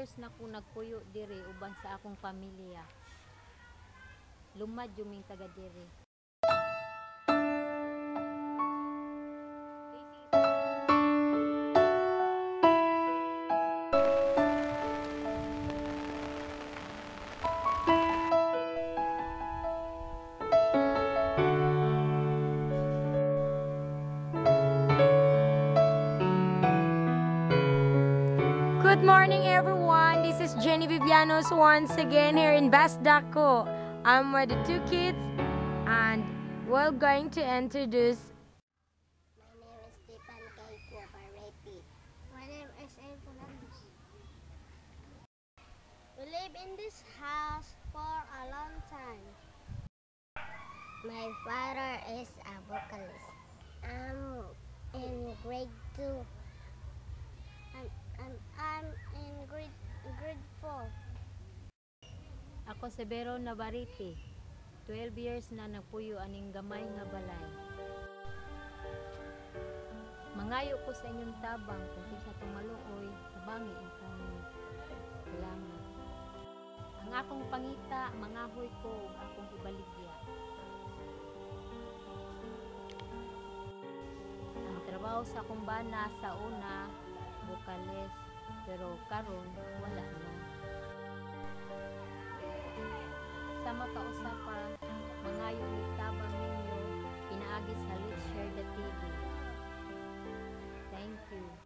years na ko nagpuyo diri uban sa akong pamilya. Lumad juming taga diri. Good morning, everyone. This is Jenny Vivianos once again here in Basdaco. I'm with the two kids, and we're going to introduce. My name is Stephen Kaiko Pareti. My name is A. Fernandez. We live in this house for a long time. My father is a vocalist. I'm in grade 2. I'm in grade 4. Ako si Vero Navarrete. 12 years na nagpuyo aning gamay nga balay. Mangayo ko sa inyong tabang kung sa itong maluoy, tabangi ang kami. Salamat. Ang akong pangita, mangahoy ko ug akong ibaligya. Ang trabaho sa akong bana sa una, vocalist, pero karon wala na. Sa makausapan, mangayo ni tabang ninyo, pinaagi sa Let's Share the TV. Thank you.